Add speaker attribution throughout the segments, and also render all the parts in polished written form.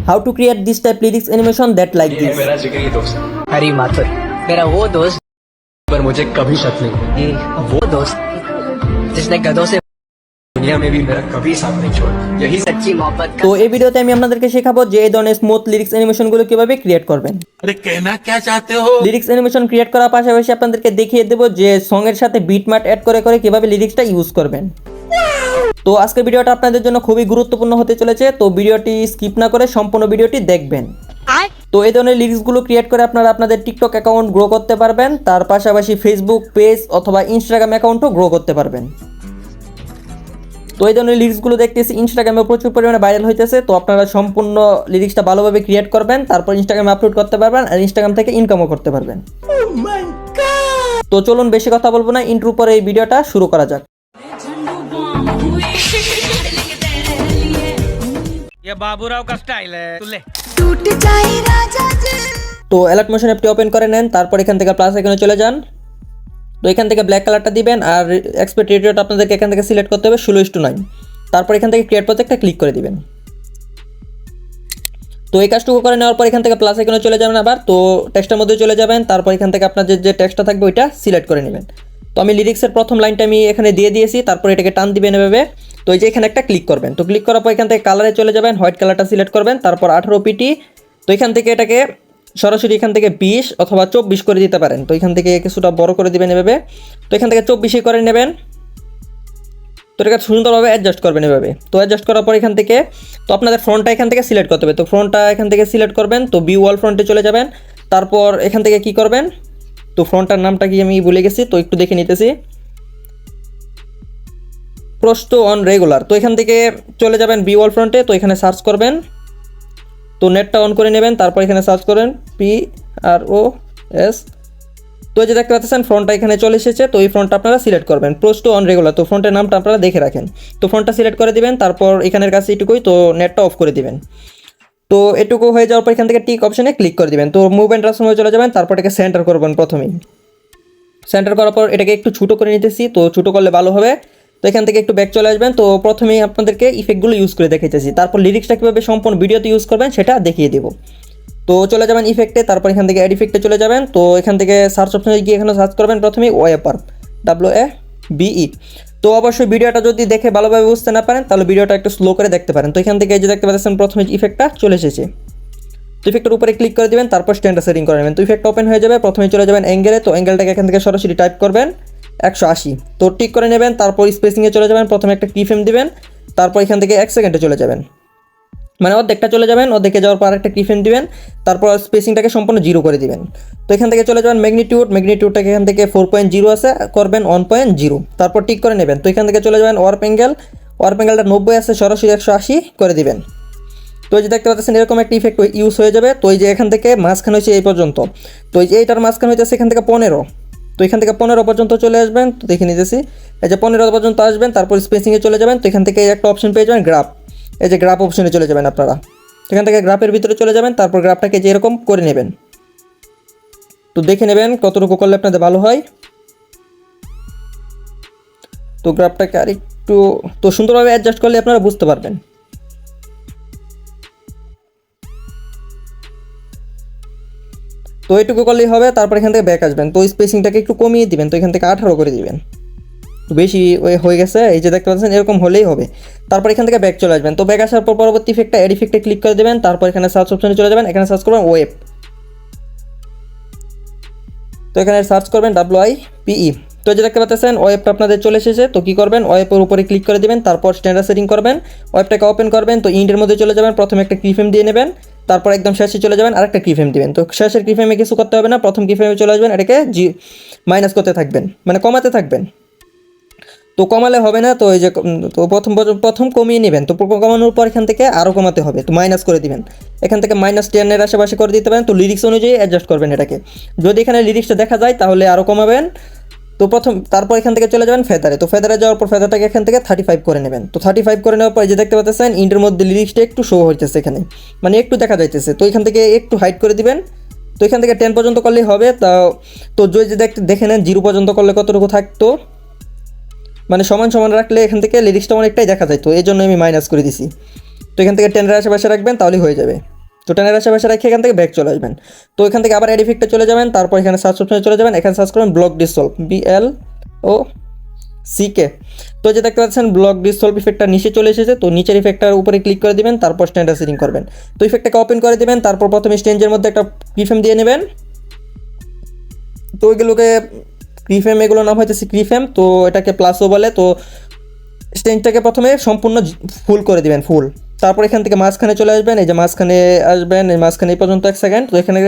Speaker 1: how to create this type lyrics animation that like
Speaker 2: ये है
Speaker 1: this.
Speaker 2: मेरा जिगरी दोस्त
Speaker 3: हरी माथुर, मेरा वो दोस्त,
Speaker 2: पर मुझे कभी शक नहीं
Speaker 3: ये वो दोस्त जिसने गधों से
Speaker 2: दुनिया में भी मेरा कभी साथ नहीं छोड़ा यही
Speaker 3: सच्ची मोहब्बत
Speaker 1: তো এই ভিডিওতে আমি আপনাদেরকে শেখাবো যে এই ধরনের স্মুথ লিরিক্স অ্যানিমেশনগুলো কিভাবে ক্রিয়েট করবেন।
Speaker 4: अरे कहना क्या चाहते हो?
Speaker 1: লিরিক্স অ্যানিমেশন ক্রিয়েট করার পাশাপাশি আপনাদেরকে দেখিয়ে দেবো যে সং এর সাথে বিটম্যাট অ্যাড করে করে কিভাবে লিরিক্সটা ইউজ করবেন। তো আজকের ভিডিওটা আপনাদের জন্য খুবই গুরুত্বপূর্ণ হতে চলেছে, তো ভিডিওটি স্কিপ না করে সম্পূর্ণ ভিডিওটি দেখবেন। তো এই ধরনের লিরিক্সগুলো ক্রিয়েট করে আপনারা আপনাদের টিকটক অ্যাকাউন্ট গ্রো করতে পারবেন, তার পাশাপাশি ফেসবুক পেজ অথবা ইনস্টাগ্রাম অ্যাকাউন্টও গ্রো করতে পারবেন। তো এই ধরনের লিরিক্সগুলো দেখতেছি ইনস্টাগ্রামে প্রচুর পরিমাণে ভাইরাল হইতেছে, তো আপনারা সম্পূর্ণ লিরিক্সটা ভালোভাবে ক্রিয়েট করবেন, তারপর ইনস্টাগ্রামে আপলোড করতে পারবেন আর ইনস্টাগ্রাম থেকে ইনকামও করতে পারবেন। তো চলুন বেশি কথা বলবো না, ইন্ট্রো পরে এই ভিডিওটা শুরু করা যাক।
Speaker 4: ये बाबूराव का स्टाइल है तू ले
Speaker 5: टूट जाए राजा जी।
Speaker 1: তো অ্যালার্ট মোশন অ্যাপটি ওপেন করে নেন, তারপর এখান থেকে প্লাস আইকনে চলে যান। তো এখান থেকে ব্ল্যাক কালারটা দিবেন আর এক্সপেক্ট রেডিওটা আপনাদেরকে এখান থেকে সিলেক্ট করতে হবে 16:9। তারপর এখান থেকে ক্রিয়েট প্রজেক্টটা ক্লিক করে দিবেন। তো এই কাজটুকু করে নেওয়ার পর এখান থেকে প্লাস আইকনে চলে যাবেন আবার, তো টেক্সটের মধ্যে চলে যাবেন, তারপর এখান থেকে আপনাদের যে টেক্সটটা থাকবে ওইটা সিলেক্ট করে নেবেন। তো আমি লিরিক্সের প্রথম লাইনটা আমি এখানে দিয়ে দিয়েছি, তারপর এটাকে টান দিবেন এভাবে। তো এই যে এখানে একটা ক্লিক করবেন, তো ক্লিক করার পর এখান থেকে কালারে চলে যাবেন, হোয়াইট কালারটা সিলেক্ট করবেন, তারপর 18 পিটি। তো এখান থেকে এটাকে সরাসরি এখান থেকে 20 অথবা 24 করে দিতে পারেন। তো এখান থেকে কিছুটা বড় করে দিবেন এভাবে, তো এখান থেকে 24 করে নেবেন। তো এটাকে সুন্দরভাবে অ্যাডজাস্ট করবেন এভাবে। তো অ্যাডজাস্ট করার পর এখান থেকে তো আপনাদের ফ্রন্টটা এখান থেকে সিলেক্ট করতে হবে, তো ফ্রন্টটা এখান থেকে সিলেক্ট করবেন, তো ভিউ অল ফ্রন্টে চলে যাবেন। তারপর এখান থেকে কি করবেন, তো ফ্রন্টটার নামটা কি আমি ভুলে গেছি, তো একটু দেখে নিতেছি, প্রস্ত অন রেগুলার। তো এখান থেকে চলে যাবেন ভিউ অল ফ্রন্টে, তো এখানে সার্চ করবেন, তো নেটটা অন করে নেবেন, তারপর এখানে সার্চ করেন PROS। তো এই যে দেখতে পাচ্ছেন ফ্রন্টটা এখানে চলে এসেছে, তো এই ফ্রন্টটা আপনারা সিলেক্ট করবেন প্রস্ত অন রেগুলার। তো ফ্রন্টের নামটা আপনারা দেখে রাখেন, তো ফ্রন্টটা সিলেক্ট করে দিবেন, তারপর এখানের কাছে এটুকুই, তো নেটটা অফ করে দিবেন। তো এটুকু হয়ে যাওয়ার পর এখান থেকে টিক অপশনে ক্লিক করে দিবেন, তো মুভ অ্যান্ড ট্রান্সফর্মে চলে যাবেন, তারপর এটাকে সেন্টার করবেন প্রথমেই। সেন্টার করার পর এটাকে একটু ছোটো করে নিতেছি, তো ছোটো করলে ভালো হবে। তো এখান থেকে একটু ব্যাক চলে আসবেন, তো প্রথমেই আপনাদেরকে ইফেক্টগুলো ইউজ করে দেখাইতেছি, তারপর লিরিক্সটা কীভাবে সম্পূর্ণ ভিডিওতে ইউজ করবেন সেটা দেখিয়ে দেবো। তো চলে যাবেন ইফেক্টে, তারপর এখান থেকে অ্যাড ইফেক্টে চলে যাবেন, তো এখান থেকে সার্চ অপশনে গিয়ে এখানে সার্চ করবেন প্রথমেই ওয়েপার WABE। তো অবশ্যই ভিডিওটা যদি দেখে ভালোভাবে বুঝতে না পারেন তাহলে ভিডিওটা একটু স্লো করে দেখতে পারেন। তো এখান থেকে এই যে দেখতে পাচ্ছেন প্রথমে ইফেক্টটা চলে এসেছে, তো ইফেক্টের উপরে ক্লিক করে দেবেন, তারপর স্ট্যান্ডার্ড সেটিং করে নেবেন। তো ইফেক্ট ওপেন হয়ে যাবে, প্রথমে চলে যাবেন অ্যাঙ্গেলে, তো অ্যাঙ্গেলটাকে এখান থেকে সরাসরি টাইপ করবেন 180, তো টিক করে নেবেন, তারপর স্পেসিংয়ে চলে যাবেন, প্রথমে একটা কি ফ্রেম দিবেন, তারপর এখান থেকে 1 সেকেন্ডে চলে যাবেন, মানে অর্ধেকটা চলে যাবেন, অর্ধেকে যাওয়ার পর একটা কি ফ্রেম দিবেন, তারপর স্পেসিংটাকে সম্পূর্ণ 0 করে দিবেন। তো এখান থেকে চলে যাবেন ম্যাগনিটিউডটাকে এখান থেকে 4.0 আছে করবেন 1.0, তারপর টিক করে নেবেন। তো এখান থেকে চলে যাবেন ওয়ার্প অ্যাঙ্গেলটা 90 আছে, সরাসরি 180 করে দিবেন। তো এই যে দেখতে পাচ্ছেন এরকম একটা ইফেক্ট ইউজ হয়ে যাবে। তো এই যে এখান থেকে মাঝখানে হচ্ছে এই পর্যন্ত, তো এই যে এইটার মাঝখানে হইতেছে এখান থেকে 15, তো এখান থেকে 15 পর্যন্ত চলে আসবেন, তো দেখে নিতেছি এই যে 15 পর্যন্ত আসবেন, তারপর স্পেসিংয়ে চলে যাবেন। তো এখান থেকে একটা অপশন পেয়ে যাবেন গ্রাফ, এই যে গ্রাফ অপশনে চলে যাবেন আপনারা, এখান থেকে গ্রাফের ভিতরে চলে যাবেন, তারপর গ্রাফটাকে যে এরকম করে নেবেন, তো দেখে নেবেন কতটুকু করলে আপনাদের ভালো হয়। তো গ্রাফটাকে আরেকটু তো সুন্দরভাবে অ্যাডজাস্ট করলে আপনারা বুঝতে পারবেন। তো এইটুকু করলেই হবে, তারপর এখান থেকে ব্যাক আসবেন, তো স্পেসিংটাকে একটু কমিয়ে দিবেন, তো এখান থেকে 18 করে দিবেন, তো বেশি হয়ে গেছে, এই যে দেখতে পাচ্ছেন এরকম হলেই হবে। তারপর এখান থেকে ব্যাক চলে আসবেন, তো ব্যাক আসার পর পরবর্তী ইফেক্টটা অ্যাড ইফেক্টে ক্লিক করে দেবেন, তারপর এখানে সার্চ অপশনে চলে যাবেন, এখানে সার্চ করবেন ওয়েব, তো এখানে সার্চ করবেন WIPE। তো এই যে দেখতে পাচ্ছেন ওয়েবটা আপনাদের চলে এসেছে, তো কী করবেন ওয়েবের উপরে ক্লিক করে দেবেন, তারপর স্ট্যান্ডার্ড সেটিং করবেন, ওয়েবটাকে ওপেন করবেন, তো ইন্ডের মধ্যে চলে যাবেন, প্রথমে একটা কি ফ্রেম দিয়ে নেবেন, তারপর একদম শেষে চলে যাবেন আরেকটা কি ফ্রেম দিবেন। তো শেষের কি ফ্রেমে কিছু করতে হবে না, প্রথম কি ফ্রেমে চলে আসবেন, এটাকে মাইনাস করতে থাকবেন, মানে কমাতে থাকবেন, তো কমালে হবে না, তো এই যে তো প্রথম কমিয়ে নেবেন, তো কমানোর পর এখান থেকে আরও কমাতে হবে, তো মাইনাস করে দিবেন, এখান থেকে -10 আশেপাশে করে দিতে পারেন। তো লিরিক্স অনুযায়ী অ্যাডজাস্ট করবেন এটাকে, যদি এখানে লিরিক্সটা দেখা যায় তাহলে আরও কমাবেন। তো তারপর এখান থেকে চলে যাবেন ফেদারে, তো ফেদারে যাওয়ার পর ফেদারটাকে এখান থেকে 35 করে নেবেন। তো 35 করে নেওয়ার পর যে দেখতে পাচ্ছেন ইন্ডের মধ্যে লিরিক্সটা একটু শো হইতেছে এখানে, মানে একটু দেখা যাইতেছে, তো এখান থেকে একটু হাইড করে দিবেন। তো এখান থেকে 10 পর্যন্ত করলেই হবে। তো যদি দেখে নেন 0 পর্যন্ত করলে কতটুকু থাকতো, মানে সমান সমান রাখলে এখান থেকে লিরিক্সটা অনেকটাই দেখা যায়, তো এই জন্য আমি মাইনাস করে দিছি। তো এখান থেকে 10 আশেপাশে রাখবেন তাহলেই হয়ে যাবে। তো টেনের আশেপাশে রেখে এখান থেকে ব্যাক চলে আসবেন। তো এখান থেকে আবার এড ইফেক্টে চলে যাবেন, তারপর এখানে সার্চ অপশনে চলে যাবেন, এখানে সার্চ করবেন ব্লক ডিসলভ, BLOCK। তো যে দেখতে পাচ্ছেন ব্লক ডিসলভ ইফেক্টটা নিচে চলে এসেছে, তো নিচের ইফেক্টটার উপরে ক্লিক করে দিবেন, তারপর স্ট্যান্ডার্ড সেটিং করবেন। তো ইফেক্টটাকে ওপেন করে দিবেন, তারপর প্রথমে স্টেঞ্জের মধ্যে একটা কিফ্রেম দিয়ে নেবেন। তো ওইগুলোকে ক্রিফ্রেম, এগুলো নাম হইতেছে ক্রিফ্রেম, তো এটাকে প্লাসও বলে। তো স্টেঞ্জটাকে প্রথমে সম্পূর্ণ ফুল করে দিবেন, ফুল। তারপর এখান থেকে মাঝখানে চলে আসবেন, এই যে মাঝখানে আসবেন, এই মাঝখানে এই পর্যন্ত 1 সেকেন্ড। তো এখানে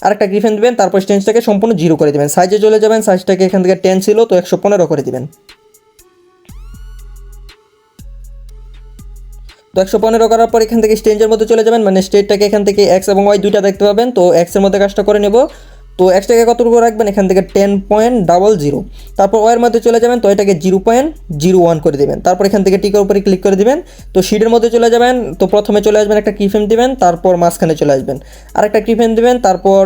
Speaker 1: আরেকটা গ্রিফেন দিবেন, তারপর স্টেঞ্জটাকে সম্পূর্ণ 0 করে দিবেন। সাইজে চলে যাবেন, সাইজটাকে এখান থেকে 10 ছিল, তো 115 করে দিবেন। তো 115 করার পর এখান থেকে স্টেঞ্জের মধ্যে চলে যাবেন, মানে স্টেটটাকে এখান থেকে X এবং Y দুইটা দেখতে পাবেন। তো X এর মধ্যে কাজটা করে নেব। তো Xটাকে কতটুকু রাখবেন, এখান থেকে 10.00। তারপর Y এর মধ্যে চলে যাবেন, তো এটাকে 0.01 করে দেবেন। তারপর এখান থেকে টিকের উপরে ক্লিক করে দিবেন। তো শিটের মধ্যে চলে যাবেন, তো প্রথমে চলে আসবেন, একটা কিফ্রেম দিবেন, তারপর মাঝখানে চলে আসবেন, আরেকটা কিফ্রেম দিবেন, তারপর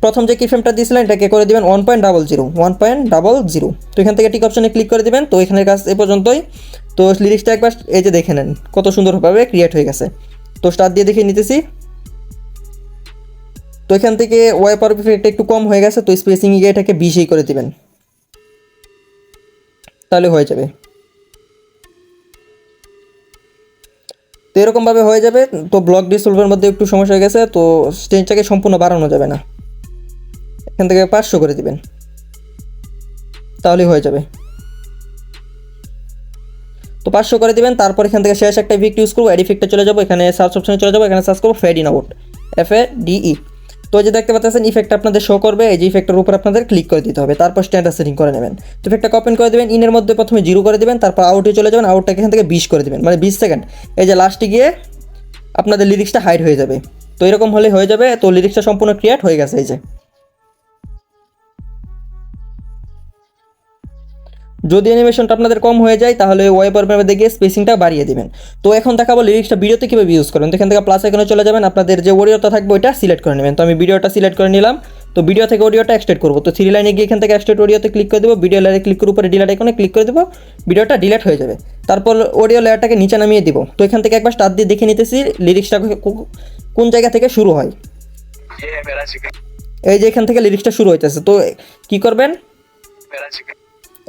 Speaker 1: প্রথম যে কিফ্রেমটা দিয়েছিলেন এটাকে করে দিবেন 1.00। তো এখান থেকে টিক অপশনে ক্লিক করে দিবেন। তো এখানের কাজ এ পর্যন্তই। তো লিরিক্সটা একবার এই যে দেখে নেন কত সুন্দরভাবে ক্রিয়েট হয়ে গেছে। তো স্টার্ট দিয়ে দেখে নিতেছি। তো এখান থেকে ওয়াই পাওয়ার ইফেক্টটা একটু কম হয়ে গেছে, তো স্পেসিং গিয়ে এটাকে 20 করে দিবেন, তাহলে হয়ে যাবে। তো এরকমভাবে হয়ে যাবে। তো ব্লক ডিসলভের মধ্যে একটু সমস্যা হয়ে গেছে, তো স্টেঞ্জটাকে সম্পূর্ণ বাড়ানো যাবে না, এখান থেকে 500 করে দিবেন, তাহলেই হয়ে যাবে। তো 500 করে দিবেন। তারপর এখান থেকে শেষ একটা ইফেক্ট ইউজ করবো, এড ইফেক্টে চলে যাবো, এখানে সার্চ অপশনে চলে যাবো, এখানে সার্চ করবো ফেড ইন আউট, FADE। তো এই যে দেখতে পাচ্ছেন ইফেক্টটা আপনাদের শো করবে, এই যে ইফেক্টের উপর আপনাদের ক্লিক করে দিতে হবে, তারপর স্ট্যান্ডার্ড সেটিং করে নেবেন। তো ইফেক্টটা ওপেন করে দেবেন, ইনের মধ্যে প্রথমে 0 করে দিবেন, তারপর আউটে চলে যাবেন, আউটটাকে এখান থেকে 20 করে দিবেন, মানে 20 সেকেন্ড। এই যে লাস্টে গিয়ে আপনাদের লিরিক্সটা হাইড হয়ে যাবে। তো এরকম হলে হয়ে যাবে। তো লিরিক্সটা সম্পূর্ণ ক্রিয়েট হয়ে গেছে। এই যে যদি অ্যানিমেশনটা আপনাদের কম হয়ে যায় তাহলে ওয়াইপার মধ্যে গিয়ে স্পেসিংটা বাড়িয়ে দিবেন। তো এখন দেখাবো লিরিক্সটা ভিডিওতে কীভাবে ইউজ করেন। তো এখান থেকে প্লাস আইকনে চলে যাবেন, আপনাদের যে অডিওটা থাকবে ওইটা সিলেক্ট করে নেবেন। তো আমি ভিডিওটা সিলেক্ট করে নিলাম। তো ভিডিও থেকে অডিওটা এক্সট্রেট করবো, তো 3 লাইনে গিয়ে এখান থেকে এক্সট্রেট অডিওতে ক্লিক করে দেবো, ভিডিও লেয়ারে ক্লিক করে উপরে ডিলেট আইকনে ক্লিক করে দেবো, ভিডিওটা ডিলেট হয়ে যাবে। তারপর অডিও লেয়ারটাকে নিচে নামিয়ে দিব। তো এখান থেকে একবার স্টার্ট দিয়ে দেখে নিতেছি লিরিক্সটা কোন জায়গা থেকে শুরু হয়।
Speaker 2: ये है मेरा चिकन,
Speaker 1: এই যে এখান থেকে লিরিক্সটা শুরু হইতেছে। তো কি করবেন,
Speaker 2: मेरा चिकन।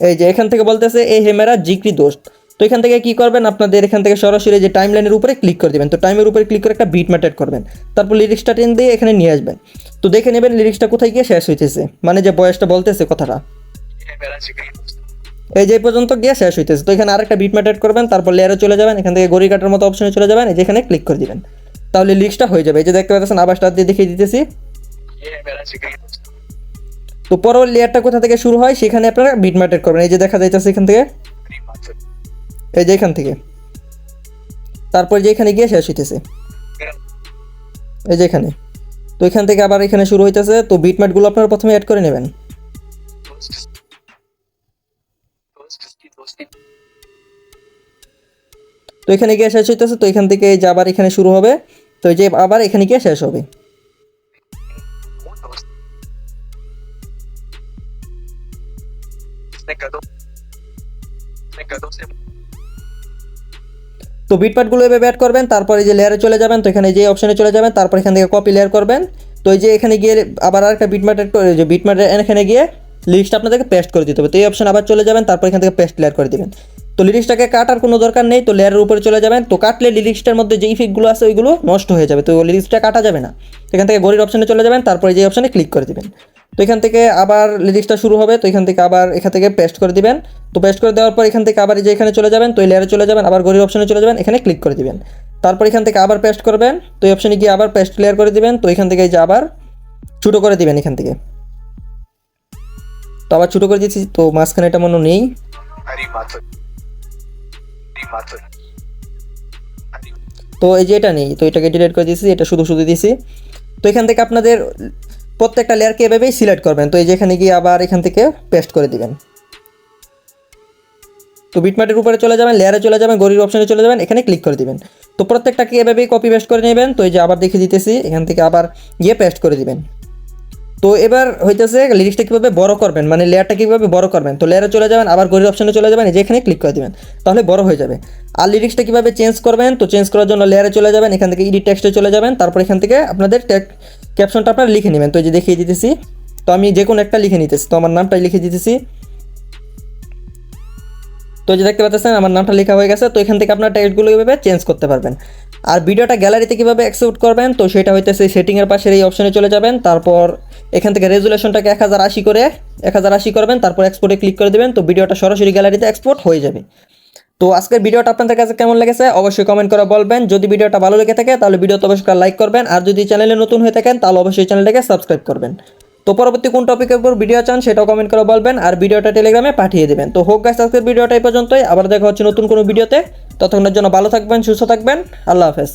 Speaker 1: এই যে এখান থেকে বলতেছে এ হে মেরা জিগরি দোস্ত। তো এখান থেকে কি করবেন, আপনাদের এখান থেকে সরাসরি যে টাইম লাইনের উপরে ক্লিক করে দেবেন। তো টাইমের উপরে ক্লিক করে একটা বিট ম্যাট অ্যাড করবেন, তারপর লিরিক্সটা টেন দিয়ে এখানে নিয়ে আসবেন। তো দেখে নেবেন লিরিক্সটা কোথায় গিয়ে শেষ হইতেছে, মানে যে বয়সটা বলতেছে কথাটা,
Speaker 2: ये है मेरा चिकन दोस्त।
Speaker 1: এই যে এই পর্যন্ত গিয়ে শেষ হইতেছে। তো এখানে আরেকটা বিট ম্যাট অ্যাড করবেন, তারপর লেয়ারে চলে যাবেন, এখান থেকে গড়ি কাটার মতো অপশনে চলে যাবেন, এই যে এখানে ক্লিক করে দিবেন, তাহলে লিরিক্সটা হয়ে যাবে। এই যে দেখতে পাচ্ছেন আবার স্টার্ট দিয়ে দেখিয়ে দিতেছি।
Speaker 2: ये है मेरा चिकन दोस्त।
Speaker 1: তো পরের লেয়ারটা কোথা থেকে শুরু হয় সেখানে আপনারা বিট ম্যাট অ্যাড করবেন, এই যে দেখা যাইতেছে এখান থেকে,
Speaker 2: मेरी माथुर,
Speaker 1: এই যে এখান থেকে, তারপর যে এখানে গিয়ে শেষ হইতেছে, এই যে এখানে। তো এখান থেকে আবার এখানে শুরু হইতেছে। তো বিটম্যাটগুলো আপনারা প্রথমে অ্যাড করে নেবেন।
Speaker 2: दोस्त दोस्त की दोस्ती,
Speaker 1: তো এখানে গিয়ে শেষ হইতেছে। তো এখান থেকে এই যে আবার এখানে শুরু হবে, তো এই যে আবার এখানে গিয়ে শেষ হবে।
Speaker 2: वो दोस्त जिसने कदों से
Speaker 1: তো বিটপার্টগুলো এভাবে অ্যাড করবেন, তারপর এই যে লেয়ারে চলে যাবেন, তো এখানে যে অপশনে চলে যাবেন, তারপর এখান থেকে কপি লেয়ার করবেন। তো এই যে এখানে গিয়ে আবার আরেকটা বিটম্যাট অ্যাড করে, যে বিটম্যাট এখানে গিয়ে লিরিক্সটা আপনাদেরকে পেস্ট করে দিতে হবে। তো এই অপশন আবার চলে যাবেন, তারপর এখান থেকে পেস্ট লেয়ার করে দিবেন। তো লিরিক্সটাকে কাটার কোনো দরকার নেই, তো লেয়ারের উপরে চলে যাবেন। তো কাটলে লিরিক্সটার মধ্যে যে ইফেক্টগুলো আছে ওইগুলো নষ্ট হয়ে যাবে, তো লিরিক্সটা কাটা যাবে না। এখান থেকে গড়ির অপশনে চলে যাবেন, তারপরে যে অপশনে ক্লিক করে দিবেন। তো এখান থেকে আবার লিরিক্সটা শুরু হবে, তো এখান থেকে আবার এখান থেকে পেস্ট করে দিবেন। তো পেস্ট করে দেওয়ার পর এখান থেকে আবার এই যে এখানে চলে যাবেন, তো এই লেয়ারে চলে যাবেন, আবার গড়ির অপশনে চলে যাবেন, এখানে ক্লিক করে দিবেন। তারপর এখান থেকে আবার পেস্ট করবেন, তো এই অপশনে গিয়ে আবার পেস্ট লেয়ার করে দিবেন। তো এখান থেকে এই যে আবার ছোটো করে দিবেন এখান থেকে। তো আবার ছোটো করে দিচ্ছি, তো মাঝখানে এটা মনে নেই।
Speaker 2: मेरी माथुर, मेरी माथुर,
Speaker 1: তো এই যে এটা নেই, তো এটাকে ডিলিট করে দিয়েছি, এটা শুধু শুধু দিয়েছি। তো এখান থেকে আপনাদের প্রত্যেকটা লেয়ারকে এভাবেই সিলেক্ট করবেন। তো এই যে এখানে গিয়ে আবার এখান থেকে পেস্ট করে দিবেন। তো বিটম্যাটের উপরে চলে যাবেন, লেয়ারে চলে যাবেন, গড়ির অপশনে চলে যাবেন, এখানে ক্লিক করে দিবেন। তো প্রত্যেকটাকে এভাবেই কপি পেস্ট করে নেবেন। তো এই যে আবার দেখে দিতেছি, এখান থেকে আবার গিয়ে পেস্ট করে দিবেন। তো তো এবার হইতেছে লিরিক্সটা কীভাবে বড় করবেন, মানে লেয়ারটা কীভাবে বড় করবেন। তো লেয়ারে চলে যাবেন, আবার ঘড়ির অপশনে চলে যাবেন, যেখানে ক্লিক করে দেবেন, তাহলে বড় হয়ে যাবে। আর লিরিক্সটা কীভাবে চেঞ্জ করবেন, তো চেঞ্জ করার জন্য লেয়ারে চলে যাবেন, এখান থেকে এডিট টেক্সটে চলে যাবেন, তারপর এখান থেকে আপনাদের ক্যাপশনটা আপনারা লিখে নেবেন। তো এই যে দেখিয়ে দিতেছি, তো আমি যে কোনো একটা লিখে নিতেছি, তো আমার নামটাই লিখে দিতেছি। তো যে দেখতে পাচ্ছেন আমার নামটা লেখা হয়ে গেছে। তো এখান থেকে আপনার টেক্সটগুলো কীভাবে চেঞ্জ করতে পারবেন। আর ভিডিওটা গ্যালারিতে কীভাবে এক্সপোর্ট করবেন, তো সেটা হইতেছে সেটিংয়ের পাশের এই অপশনে চলে যাবেন, তারপর এখান থেকে রেজুলেশনটাকে 1080 করবেন, তারপর এক্সপোর্টে ক্লিক করে দেবেন। তো ভিডিওটা সরাসরি গ্যালারিতে এক্সপোর্ট হয়ে যাবে। তো আজকের ভিডিওটা আপনাদের কাছে কেমন লেগেছে অবশ্যই কমেন্ট করে বলবেন। যদি ভিডিওটা ভালো লেগে থাকে তাহলে ভিডিওতে অবশ্যই লাইক করবেন, আর যদি চ্যানেলে নতুন হয়ে থাকেন তাহলে অবশ্যই চ্যানেলটাকে সাবস্ক্রাইব করবেন। তো পরবর্তী কোন টপিকের উপর ভিডিও চান সেটাও কমেন্ট করে বলবেন, আর ভিডিওটা টেলিগ্রামে পাঠিয়ে দেবেন। তো হোক গাইস, আজকের ভিডিওটা এই পর্যন্তই, আবার দেখা হচ্ছে নতুন কোনো ভিডিওতে। ততক্ষণের জন্য ভালো থাকবেন, সুস্থ থাকবেন, আল্লাহ হাফেজ।